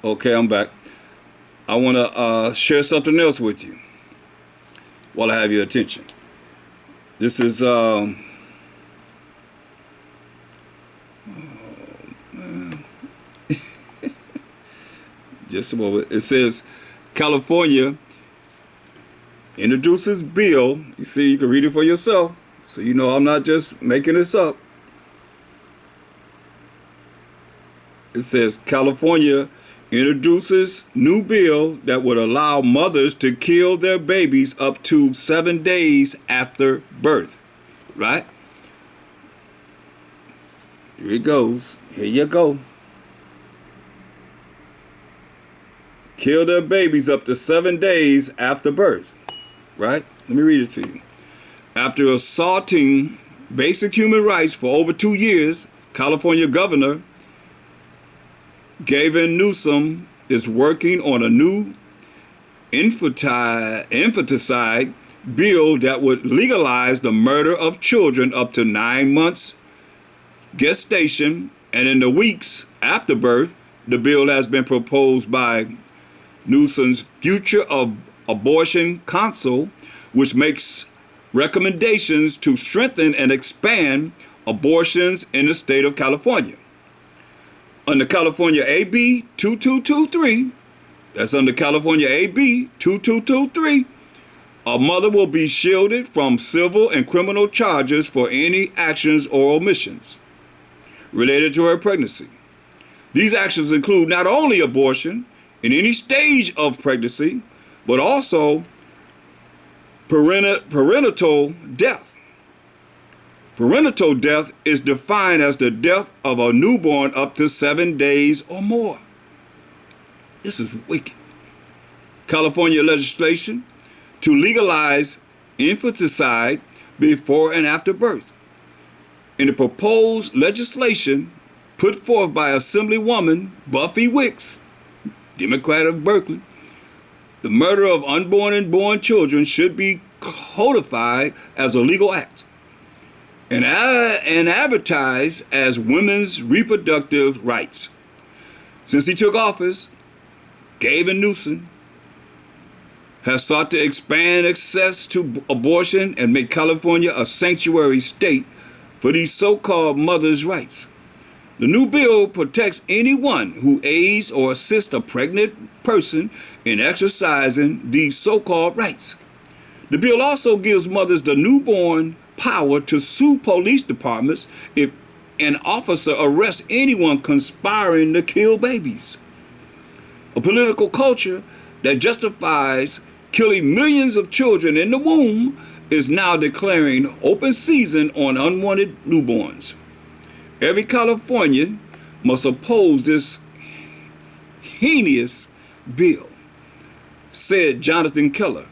Okay, I'm back. I want to share something else with you while I have your attention. This is just a moment. It says California introduces bill. You see, you can read it for yourself, so you know I'm not just making this up. It says California introduces new bill that would allow mothers to kill their babies up to 7 days after birth. Right? Here it goes. Here you go. Kill their babies up to 7 days after birth. Right? Let me read it to you. After assaulting basic human rights for over 2 years, California Governor Gavin Newsom is working on a new infanticide bill that would legalize the murder of children up to 9 months gestation, and in the weeks after birth. The bill has been proposed by Newsom's Future of Abortion Council, which makes recommendations to strengthen and expand abortions in the state of California. Under California AB 2223, that's under California AB 2223, a mother will be shielded from civil and criminal charges for any actions or omissions related to her pregnancy. These actions include not only abortion in any stage of pregnancy, but also perinatal death. Perinatal death is defined as the death of a newborn up to 7 days or more. This is wicked. California legislation to legalize infanticide before and after birth. In the proposed legislation put forth by Assemblywoman Buffy Wicks, Democrat of Berkeley, the murder of unborn and born children should be codified as a legal act and advertised as women's reproductive rights. Since he took office, Gavin Newsom has sought to expand access to abortion and make California a sanctuary state for these so-called mothers' rights. The new bill protects anyone who aids or assists a pregnant person in exercising these so-called rights. The bill also gives mothers the newborn power to sue police departments if an officer arrests anyone conspiring to kill babies. A political culture that justifies killing millions of children in the womb is now declaring open season on unwanted newborns. Every Californian must oppose this heinous bill, said Jonathan Keller,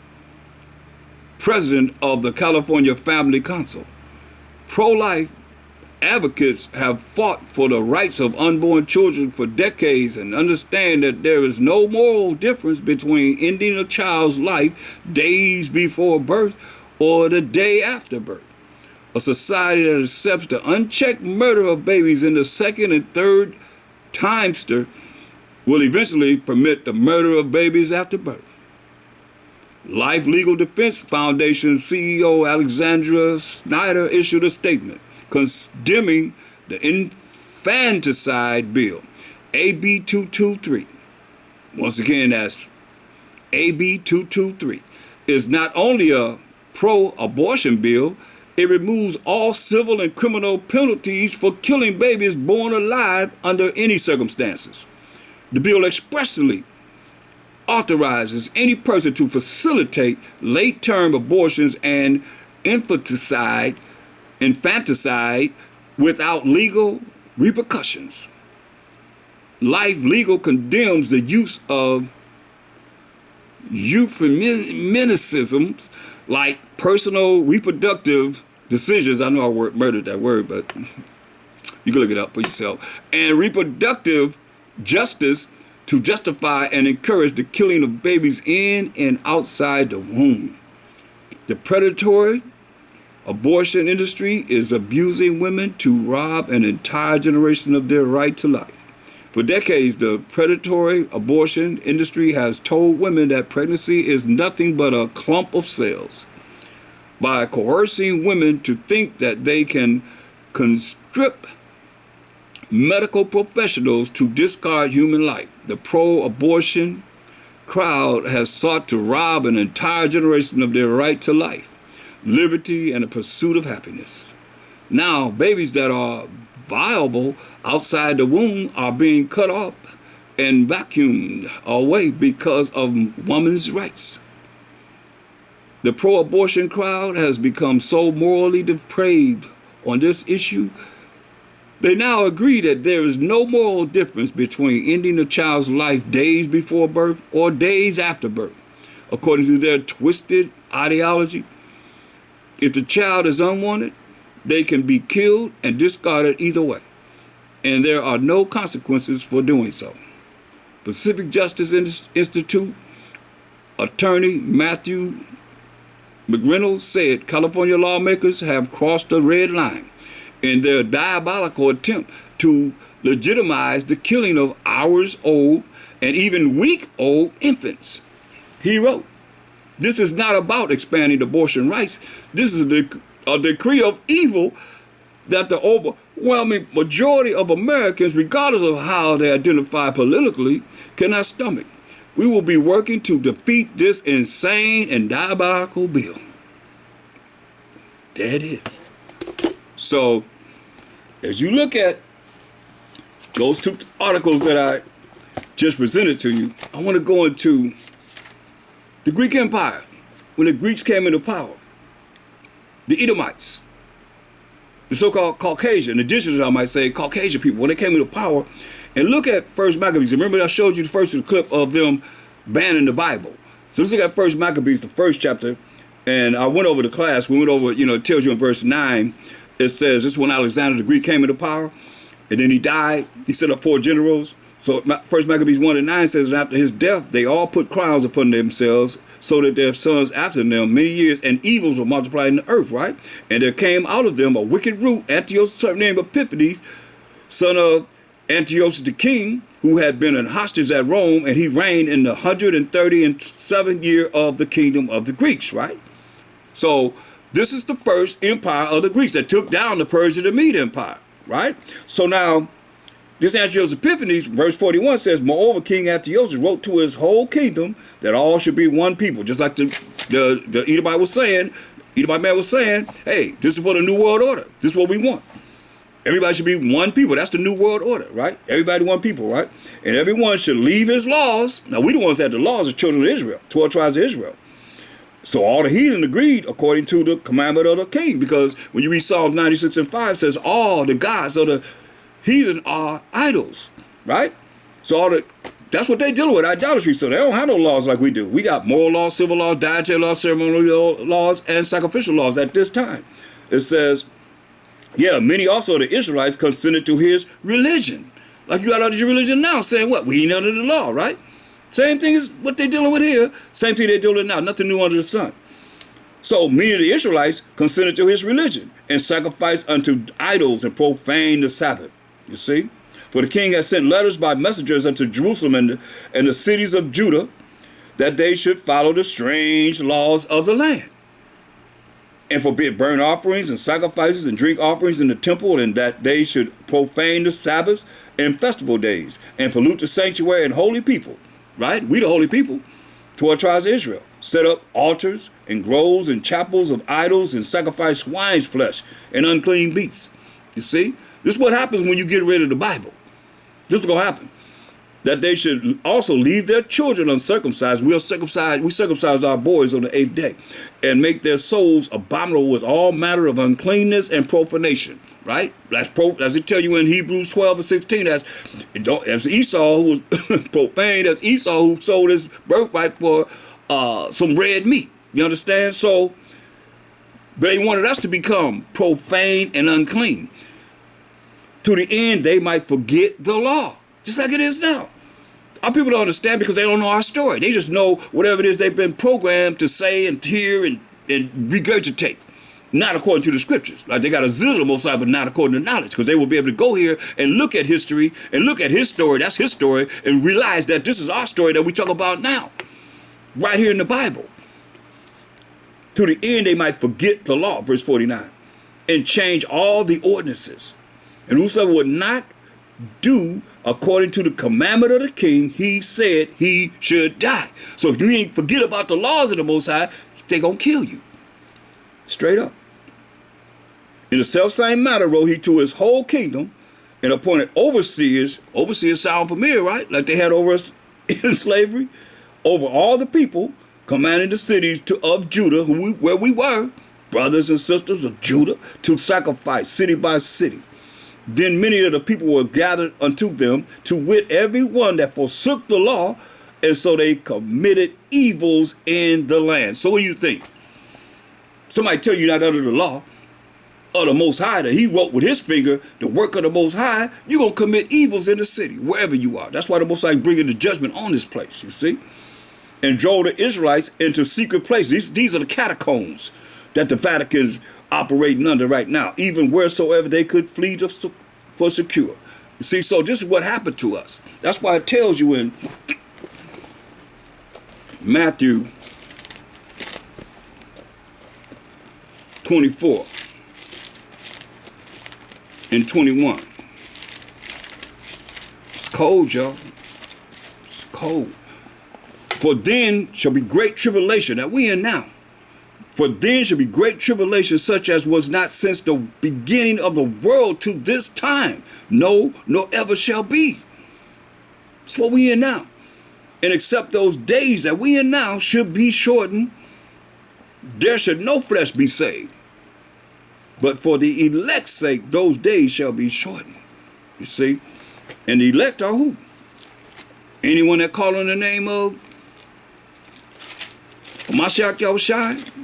president of the California Family Council. Pro-life advocates have fought for the rights of unborn children for decades and understand that there is no moral difference between ending a child's life days before birth or the day after birth. A society that accepts the unchecked murder of babies in the second and third trimester will eventually permit the murder of babies after birth. Life Legal Defense Foundation CEO Alexandra Snyder issued a statement condemning the infanticide bill, AB 223. Once again, that's AB 223. Is not only a pro-abortion bill, it removes all civil and criminal penalties for killing babies born alive under any circumstances. The bill expressly authorizes any person to facilitate late-term abortions and infanticide without legal repercussions. Life Legal condemns the use of euphemisms like personal reproductive decisions. I know I murdered that word, but you can look it up for yourself. And reproductive justice to justify and encourage the killing of babies in and outside the womb. The predatory abortion industry is abusing women to rob an entire generation of their right to life. For decades, the predatory abortion industry has told women that pregnancy is nothing but a clump of cells. By coercing women to think that they can conscript medical professionals to discard human life, the pro-abortion crowd has sought to rob an entire generation of their right to life, liberty, and the pursuit of happiness. Now, babies that are viable outside the womb are being cut off and vacuumed away because of women's rights. The pro-abortion crowd has become so morally depraved on this issue, they now agree that there is no moral difference between ending a child's life days before birth or days after birth. According to their twisted ideology, if the child is unwanted, they can be killed and discarded either way, and there are no consequences for doing so. Pacific Justice Institute attorney Matthew McReynolds said California lawmakers have crossed the red line in their diabolical attempt to legitimize the killing of hours-old and even week-old infants. He wrote, "This is not about expanding abortion rights. This is a decree of evil that the overwhelming majority of Americans, regardless of how they identify politically, cannot stomach. We will be working to defeat this insane and diabolical bill." There it is. So, as you look at those two articles that I just presented to you, I want to go into the Greek Empire. When the Greeks came into power, the Edomites, the so-called Caucasian, indigenous, I might say, Caucasian people, when they came into power, and look at First Maccabees. Remember I showed you the first clip of them banning the Bible. So let's look at First Maccabees, the first chapter, and I went over the class. We went over, it tells you in verse 9, it says, this is when Alexander the Greek came into power, and then he died. He set up 4 generals. So First Maccabees 1:9 says, and after his death, they all put crowns upon themselves, so that their sons after them many years, and evils were multiplied in the earth, right? And there came out of them a wicked root, Antiochus, named Epiphanes, son of Antiochus the king, who had been an hostage at Rome, and he reigned in the 137th year of the kingdom of the Greeks, right? So this is the first empire of the Greeks that took down the Persian and Mede Empire, right? So now, this Antiochus Epiphanes, verse 41 says, moreover, King Antiochus wrote to his whole kingdom that all should be one people. Just like the Edomite was saying, Edomite man was saying, hey, this is for the New World Order. This is what we want. Everybody should be one people. That's the New World Order, right? Everybody one people, right? And everyone should leave his laws. Now, we the ones that had the laws of children of Israel, 12 tribes of Israel. So all the heathen agreed according to the commandment of the king, because when you read Psalms 96:5, it says all the gods of the heathen are idols, right? So that's what they dealing with, idolatry. So they don't have no laws like we do. We got moral laws, civil laws, dietary laws, ceremonial laws, and sacrificial laws at this time. It says, yeah, many also of the Israelites consented to his religion. Like you got all your religion now saying what? We ain't under the law, right? Same thing as what they're dealing with here. Same thing they're dealing with now. Nothing new under the sun. So many of the Israelites consented to his religion and sacrificed unto idols and profaned the Sabbath. You see? For the king has sent letters by messengers unto Jerusalem and the cities of Judah that they should follow the strange laws of the land and forbid burnt offerings and sacrifices and drink offerings in the temple, and that they should profane the Sabbaths and festival days and pollute the sanctuary and holy people. Right? We the holy people, 12 tribes of Israel, set up altars and groves and chapels of idols and sacrifice swine's flesh and unclean beasts. You see? This is what happens when you get rid of the Bible. This is going to happen. That they should also leave their children uncircumcised. We circumcise our boys on the 8th day and make their souls abominable with all manner of uncleanness and profanation. Right? As it tell you in Hebrews 12:16, as Esau who was profane, as Esau who sold his birthright for some red meat. You understand? So, but they wanted us to become profane and unclean, to the end they might forget the law, just like it is now. Our people don't understand because they don't know our story. They just know whatever it is they've been programmed to say and hear and regurgitate. not according to the scriptures. Like they got a zeal of the Most High, but not according to knowledge, because they will be able to go here and look at history and look at his story, that's his story, and realize that this is our story that we talk about now, right here in the Bible. To the end they might forget the law, verse 49, and change all the ordinances. And whosoever would not do according to the commandment of the king, he said he should die. So if you ain't forget about the laws of the Most High, they gonna kill you. Straight up. In the self-same manner wrote he to his whole kingdom and appointed overseers. Overseers sound familiar, right? Like they had over us in slavery, over all the people, commanding the cities of Judah, where we were, brothers and sisters of Judah, to sacrifice city by city. Then many of the people were gathered unto them, to wit, every one that forsook the law, and so they committed evils in the land. So what do you think? Somebody tell you not under the law of the Most High, that he wrote with his finger the work of the Most High, you're going to commit evils in the city, wherever you are. That's why the Most High is bringing the judgment on this place, you see? And drove the Israelites into secret places. These are the catacombs that the Vatican's operating under right now, even wheresoever they could flee for secure. You see, so this is what happened to us. That's why it tells you in Matthew 24 and 21. It's cold, y'all. It's cold. For then shall be great tribulation that we in now. For then shall be great tribulation such as was not since the beginning of the world to this time. No, nor ever shall be. That's what we in now. And except those days that we in now should be shortened, there should no flesh be saved. But for the elect's sake, those days shall be shortened. You see? And the elect are who? Anyone that call on the name of Mashiach Yahushua?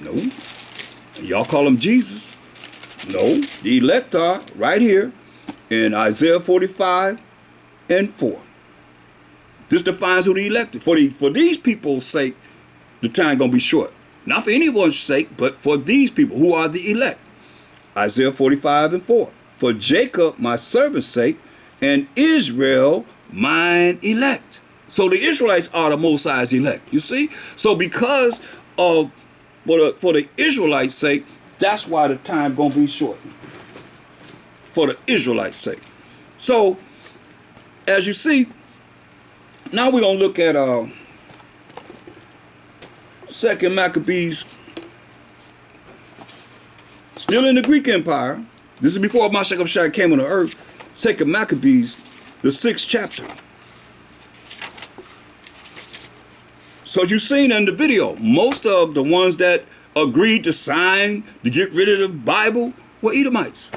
No. Y'all call him Jesus? No. The elect are right here in Isaiah 45 and 4. This defines who the elect is. For these people's sake, the time gonna be short. Not for anyone's sake, but for these people who are the elect. Isaiah 45 and 4. For Jacob, my servant's sake, and Israel, mine elect. So the Israelites are the Most High's elect, you see? So because of, for the Israelites' sake, that's why the time gonna be short. For the Israelites' sake. So, as you see, now we're gonna look at 2 Maccabees. Still in the Greek Empire. This is before Mashiach Yahushua came on the earth. 2 Maccabees, the 6th chapter. So as you've seen in the video, most of the ones that agreed to sign to get rid of the Bible were Edomites.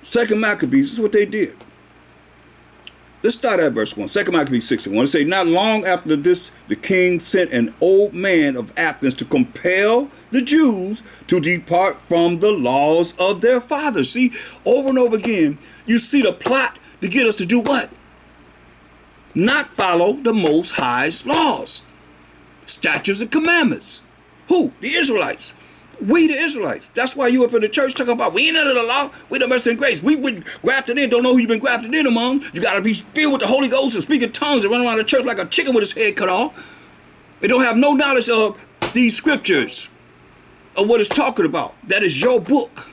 2 Maccabees, this is what they did. Let's start at verse 1. 2 Maccabees 6:1. It says, not long after this, the king sent an old man of Athens to compel the Jews to depart from the laws of their fathers. See, over and over again, you see the plot to get us to do what? Not follow the Most High's laws, statutes, and commandments. Who? The Israelites. We the Israelites. That's why you up in the church talking about we ain't under the law, we the mercy and grace. We been grafted in, don't know who you've been grafted in among. You got to be filled with the Holy Ghost and speaking tongues and run around the church like a chicken with his head cut off. They don't have no knowledge of these scriptures, of what it's talking about. That is your book.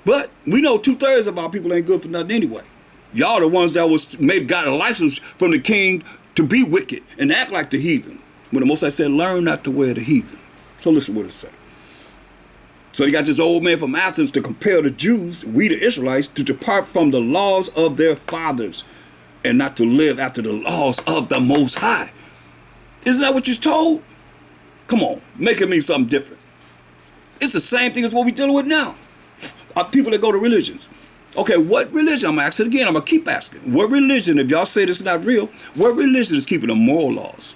But we know 2/3 of our people ain't good for nothing anyway. Y'all the ones that got a license from the king to be wicked and act like the heathen. When the Most High said, learn not to wear the heathen. So listen what it says. So they got this old man from Athens to compel the Jews, we the Israelites, to depart from the laws of their fathers and not to live after the laws of the Most High. Isn't that what you're told? Come on, make it mean something different. It's the same thing as what we're dealing with now. People that go to religions. Okay, what religion? I'm going to ask it again. I'm going to keep asking. What religion, if y'all say this is not real, what religion is keeping the moral laws?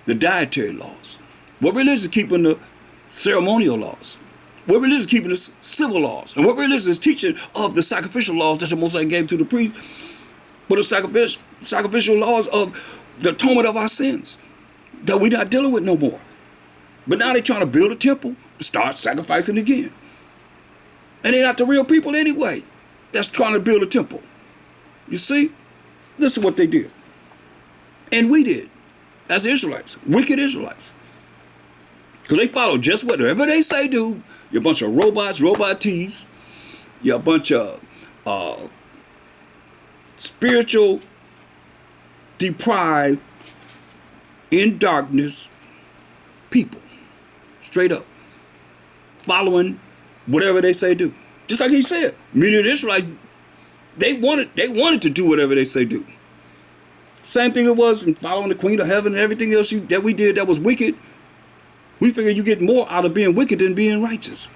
The dietary laws? What religion is keeping the ceremonial laws? What religion is keeping the civil laws? And what religion is teaching of the sacrificial laws that the Most High gave to the priest? But the sacrificial laws of the atonement of our sins that we're not dealing with no more. But now they're trying to build a temple to start sacrificing again. And they're not the real people anyway that's trying to build a temple. You see? This is what they did. And we did as Israelites, wicked Israelites. Because they follow just whatever they say do. You're a bunch of robots, robot-tees. You're a bunch of spiritual deprived, in darkness people. Straight up. Following whatever they say do. Just like he said, many of the Israelites, they wanted to do whatever they say do. Same thing it was in following the Queen of Heaven and everything else that we did that was wicked. We figure you get more out of being wicked than being righteous.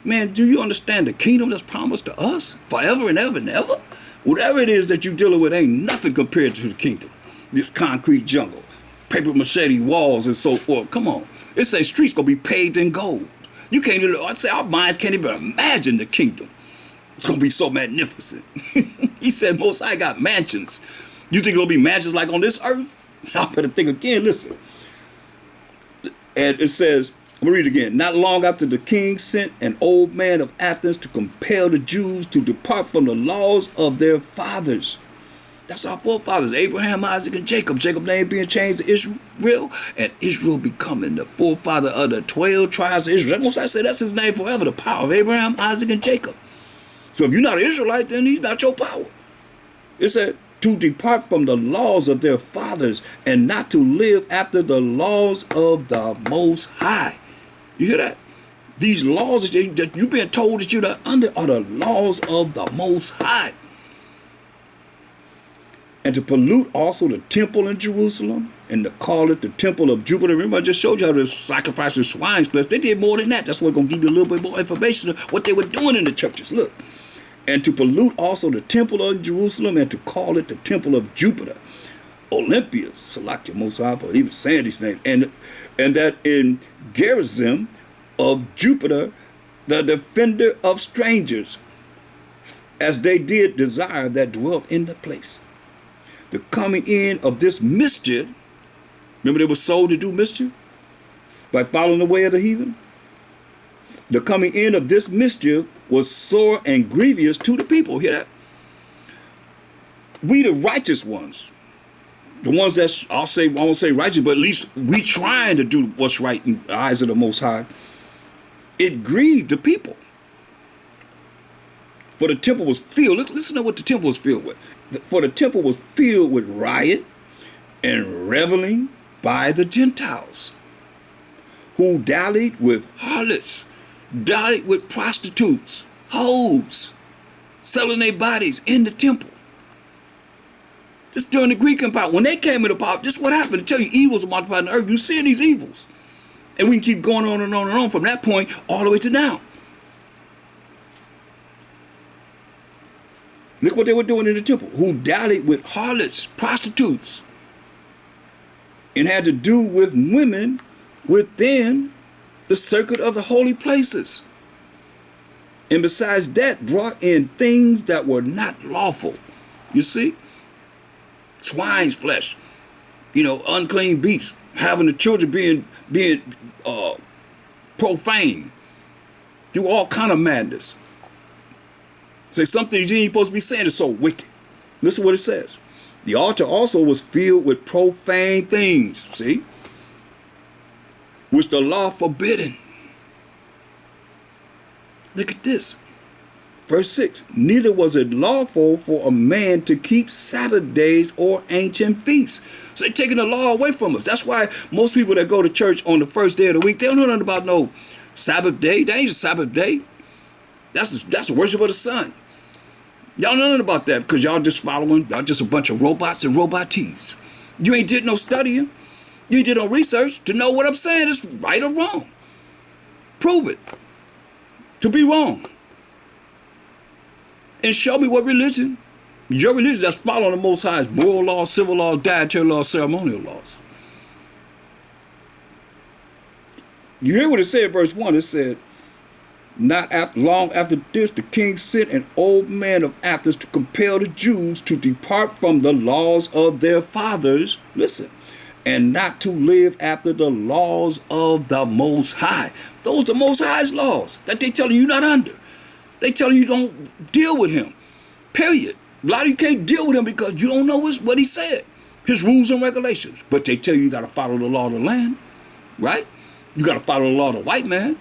Man, do you understand the kingdom that's promised to us forever and ever and ever? Whatever it is that you're dealing with ain't nothing compared to the kingdom. This concrete jungle, paper machete walls and so forth. Come on. It says streets gonna be paved in gold. You can't even, I say our minds can't even imagine the kingdom. It's gonna be so magnificent. He said Most High got mansions. You think it'll be mansions like on this earth? I better think again, listen. And it says, I'm gonna read it again. Not long after the king sent an old man of Athens to compel the Jews to depart from the laws of their fathers. That's our forefathers, Abraham, Isaac, and Jacob. Jacob's name being changed to Israel, and Israel becoming the forefather of the 12 tribes of Israel. Most I say that's his name forever, the power of Abraham, Isaac, and Jacob. So if you're not an Israelite, then he's not your power. It said, to depart from the laws of their fathers and not to live after the laws of the Most High. You hear that? These laws that you've been told that you're under are the laws of the Most High. And to pollute also the temple in Jerusalem and to call it the temple of Jupiter. Remember, I just showed you how to sacrifice the swine's flesh. They did more than that. That's what's going to give you a little bit more information of what they were doing in the churches. Look. And to pollute also the temple of Jerusalem and to call it the temple of Jupiter. Olympius, Salakia Most High for even saying these names. And that in Gerizim of Jupiter, the defender of strangers, as they did desire that dwelt in the place. The coming in of this mischief, remember they were sold to do mischief by following the way of the heathen? The coming in of this mischief was sore and grievous to the people. Hear that? We the righteous ones, the ones that I won't say righteous, but at least we trying to do what's right in the eyes of the Most High. It grieved the people. For the temple was filled. Listen to what the temple was filled with. For the temple was filled with riot and reveling by the Gentiles, who dallied with harlots, dallied with prostitutes, hoes, selling their bodies in the temple. This during the Greek Empire. When they came into power, this is what happened. To tell you, evils are multiplied on the earth. You see these evils. And we can keep going on and on and on from that point all the way to now. Look what they were doing in the temple. Who dallied with harlots, prostitutes, and had to do with women within the circuit of the holy places. And besides that, brought in things that were not lawful. You see? Swine's flesh, unclean beasts, having the children being profane, do all kind of madness. Say some things you ain't supposed to be saying is so wicked. Listen to what it says. The altar also was filled with profane things, see, which the law forbidden. Look at this. Verse 6, neither was it lawful for a man to keep Sabbath days or ancient feasts. So they're taking the law away from us. That's why most people that go to church on the first day of the week, they don't know nothing about no Sabbath day. That ain't a Sabbath day. That's the worship of the sun. Y'all know nothing about that because y'all just a bunch of robots and robot-tees. You ain't did no studying. You ain't did no research to know what I'm saying is right or wrong. Prove it to be wrong. And show me what religion. Your religion that's following the Most High's moral laws, civil laws, dietary laws, ceremonial laws. You hear what it said, verse 1. It said, not long after this, the king sent an old man of Athens to compel the Jews to depart from the laws of their fathers. Listen, and not to live after the laws of the Most High. Those are the Most High's laws that they telling you not under. They telling you don't deal with him. Period. A lot of you can't deal with him because you don't know what he said. His rules and regulations. But they tell you got to follow the law of the land. Right? You got to follow the law of the white man.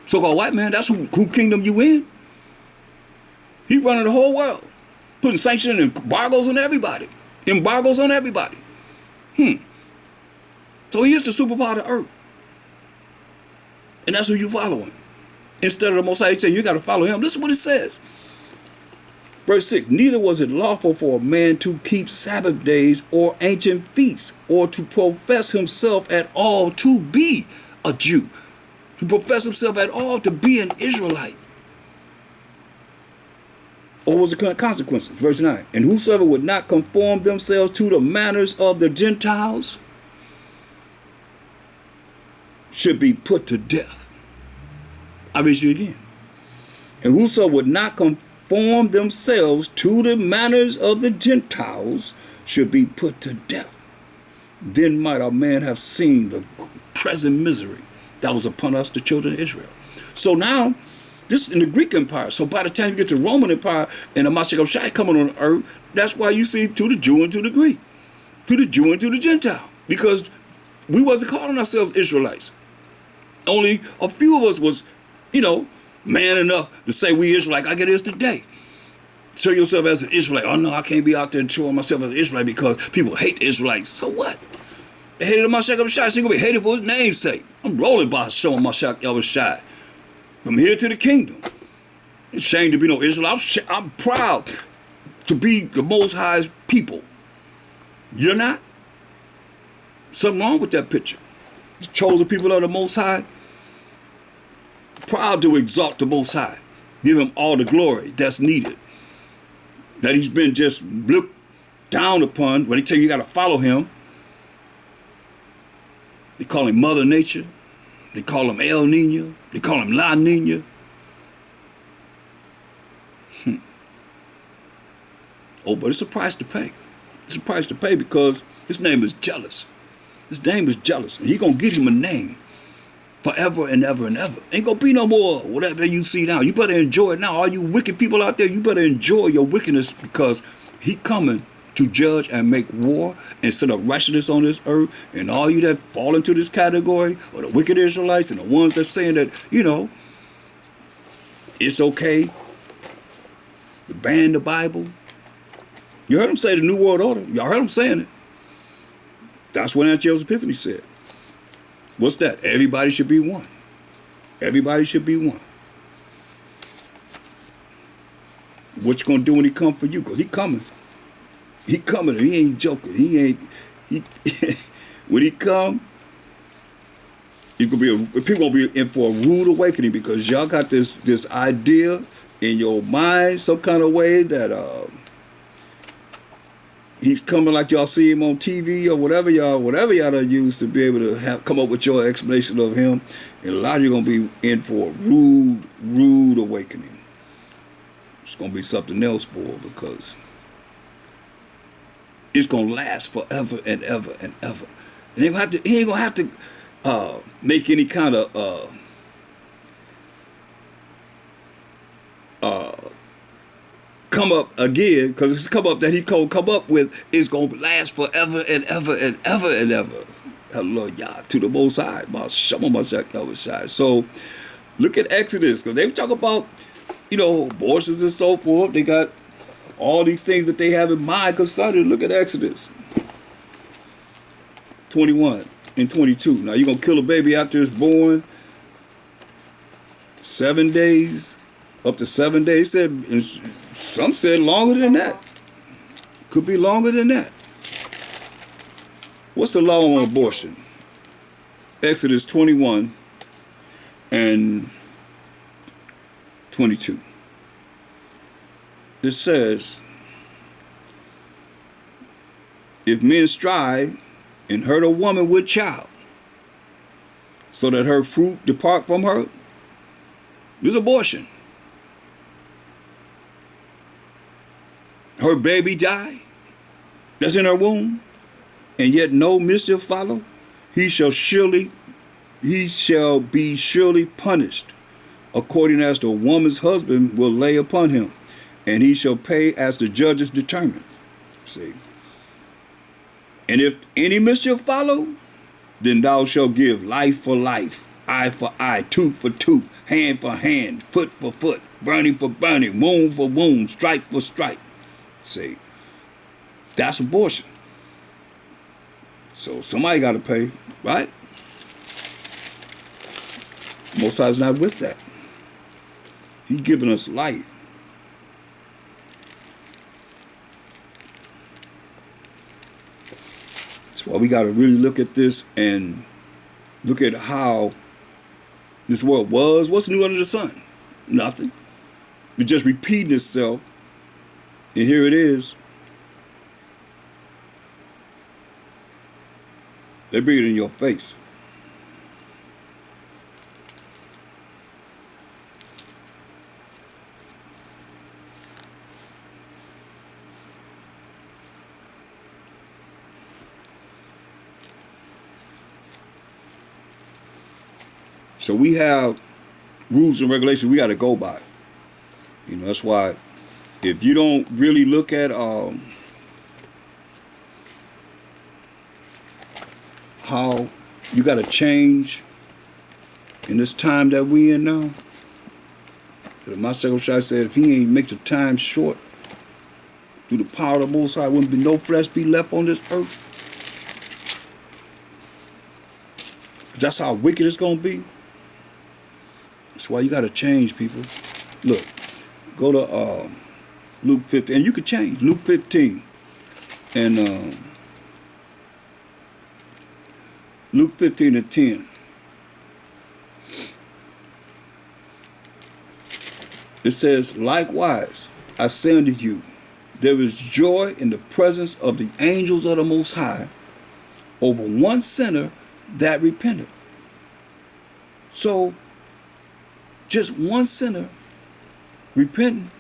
So-called white man, that's who kingdom you in. He running the whole world. Putting sanctions and embargoes on everybody. Embargoes on everybody. So he is the superpower of the earth. And that's who you following. Instead of the Most High saying you got to follow him. Listen what it says. Verse 6, neither was it lawful for a man to keep Sabbath days or ancient feasts, or to profess himself at all to be a Jew, to profess himself at all to be an Israelite. Or was the consequences? Verse 9, and whosoever would not conform themselves to the manners of the Gentiles should be put to death. I read you again. And whoso would not conform themselves to the manners of the Gentiles should be put to death. Then might a man have seen the present misery that was upon us, the children of Israel. So now, this is in the Greek Empire. So by the time you get to the Roman Empire and the Mashiach Shai coming on the earth, that's why you see to the Jew and to the Greek, to the Jew and to the Gentile, because we wasn't calling ourselves Israelites. Only a few of us was, man enough to say we Israelite like it is today. Show yourself as an Israelite. Oh no, I can't be out there showing myself as an Israelite because people hate the Israelites. So what? They hated the Mashiach Shai. So gonna be hated for his name's sake. I'm rolling by showing Mashiach Shai. From here to the kingdom. It's shame to be no Israelite. I'm proud to be the Most High's people. You're not? Something wrong with that picture. The chosen people of the Most High. Proud to exalt the Most High. Give him all the glory that's needed. That he's been just looked down upon. When they tell you got to follow him. They call him Mother Nature. They call him El Nino. They call him La Nina. Oh, but it's a price to pay. It's a price to pay because his name is jealous. His name is jealous. And he's going to give him a name forever and ever and ever. Ain't going to be no more whatever you see now. You better enjoy it now. All you wicked people out there, you better enjoy your wickedness because he coming to judge and make war instead of righteousness on this earth. And all you that fall into this category are the wicked Israelites and the ones that saying that, it's okay to ban the Bible. You heard him say the New World Order. Y'all heard him saying it. That's what Antiochus Epiphanes said. What's that? Everybody should be one. Everybody should be one. What you gonna do when he come for you? Because he coming. He coming and he ain't joking. When he come, people gonna be in for a rude awakening because y'all got this idea in your mind some kind of way that he's coming like y'all see him on TV or whatever y'all done use to be able to come up with your explanation of him. And a lot of you gonna be in for a rude awakening. It's gonna be something else, boy, because it's gonna last forever and ever and ever. And he ain't gonna have to make any kind of come up again, because it's come up that he come up with is gonna last forever and ever and ever and ever. Hallelujah to the Most High. So look at Exodus, because they talk about abortions and so forth. They got all these things that they have in mind concerning. Look at Exodus 21 and 22. Now you're gonna kill a baby after it's born. 7 days. Up to 7 days, and some said longer than that. Could be longer than that. What's the law on abortion? Exodus 21 and 22. It says, if men strive and hurt a woman with child, so that her fruit depart from her, there's abortion. Her baby die, that's in her womb, and yet no mischief follow, he shall be surely punished, according as the woman's husband will lay upon him, and he shall pay as the judges determine. See. And if any mischief follow, then thou shalt give life for life, eye for eye, tooth for tooth, hand for hand, foot for foot, burning for burning, wound for wound, strike for strike. See, that's abortion. So somebody got to pay, right? Most High's not with that. He's giving us life. That's why we got to really look at this and look at how this world was. What's new under the sun? Nothing. It's just repeating itself. And here it is. They bring it in your face. So we have rules and regulations we got to go by. You know, that's why if you don't really look at how you got to change in this time that we in now. My second shot said if he ain't make the time short through the power of the Most High, wouldn't be no flesh be left on this earth. That's how wicked it's going to be. That's why you got to change, people. Look, go to Luke 15, and you could change. Luke 15 and Luke 15 and 10. It says, likewise, I say unto you, there is joy in the presence of the angels of the Most High over one sinner that repenteth. So, just one sinner repenting.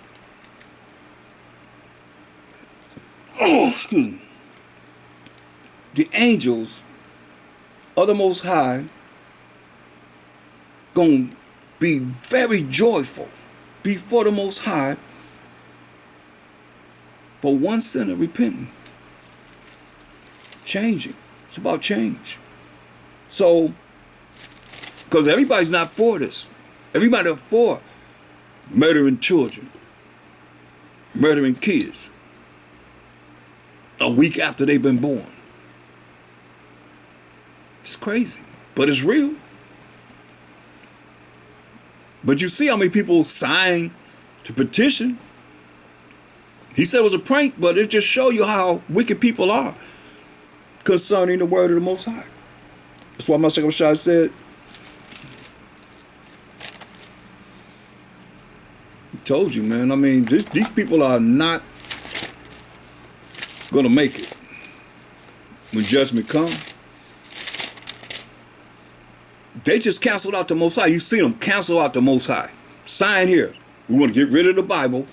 Oh, excuse me. The angels of the Most High gonna be very joyful before the Most High for one sinner repenting, changing. It's about change. So, because everybody's not for this. Everybody for murdering children, murdering kids a week after they've been born. It's crazy, but it's real. But you see how many people signed to petition. He said it was a prank, but it just shows you how wicked people are concerning the word of the Most High. That's why my second shot said, told you, man. I mean, these people are not gonna make it when judgment comes. They just canceled out the Most High. You see them cancel out the Most High. Sign here. We want to get rid of the Bible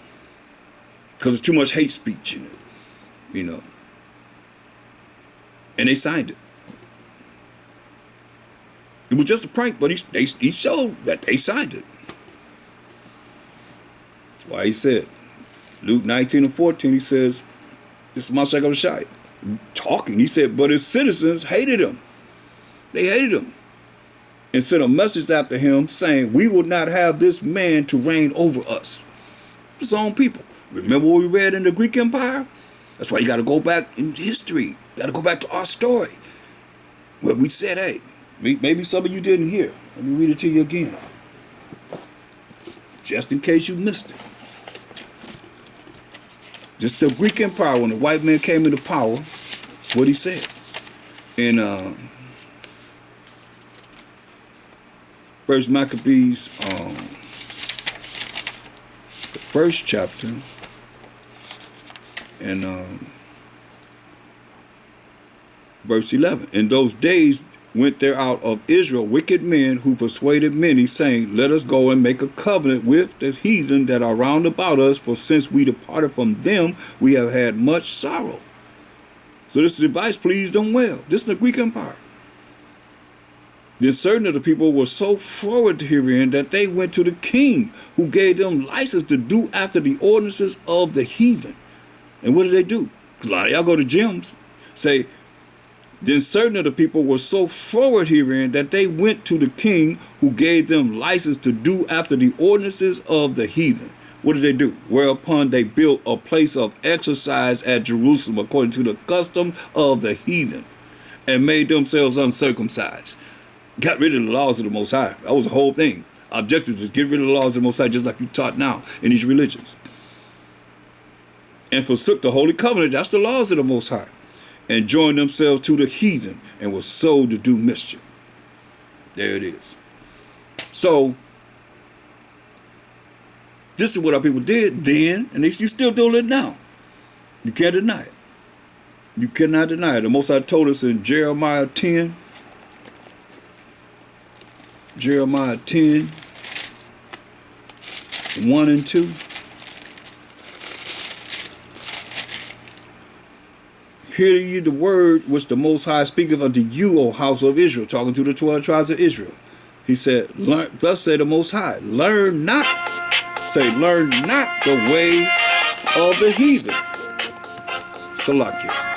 because there's too much hate speech in it, you know. And they signed it. It was just a prank, but he showed that they signed it. Why he said, Luke 19 and 14, he says, this is my second shot. Talking, he said, but his citizens hated him. They hated him. And sent a message after him saying, we will not have this man to reign over us. His own people. Remember what we read in the Greek Empire? That's why you got to go back in history. You got to go back to our story. Where we said, hey, maybe some of you didn't hear. Let me read it to you again. Just in case you missed it. Just the Greek Empire, when the white man came into power, what he said. In First Maccabees, the first chapter, and verse 11. In those days went there out of Israel wicked men who persuaded many, saying, let us go and make a covenant with the heathen that are round about us, for since we departed from them, we have had much sorrow. So this device pleased them well. This is the Greek Empire. Then certain of the people were so forward herein that they went to the king, who gave them license to do after the ordinances of the heathen. And what did they do? Because a lot of y'all go to gyms, say, then certain of the people were so forward herein that they went to the king, who gave them license to do after the ordinances of the heathen. What did they do? Whereupon they built a place of exercise at Jerusalem according to the custom of the heathen, and made themselves uncircumcised. Got rid of the laws of the Most High. That was the whole thing. Objective was get rid of the laws of the Most High, just like you taught now in these religions. And forsook the holy covenant, that's the laws of the Most High, and joined themselves to the heathen, and were sold to do mischief. There it is. So, this is what our people did then, and you still doing it now. You can't deny it. You cannot deny it. The Most High told us in Jeremiah 10, 1 and 2. Hear ye the word which the Most High speaketh unto you, O house of Israel, talking to the 12 tribes of Israel. He said, thus said the Most High, learn not the way of the heathen. Salakia.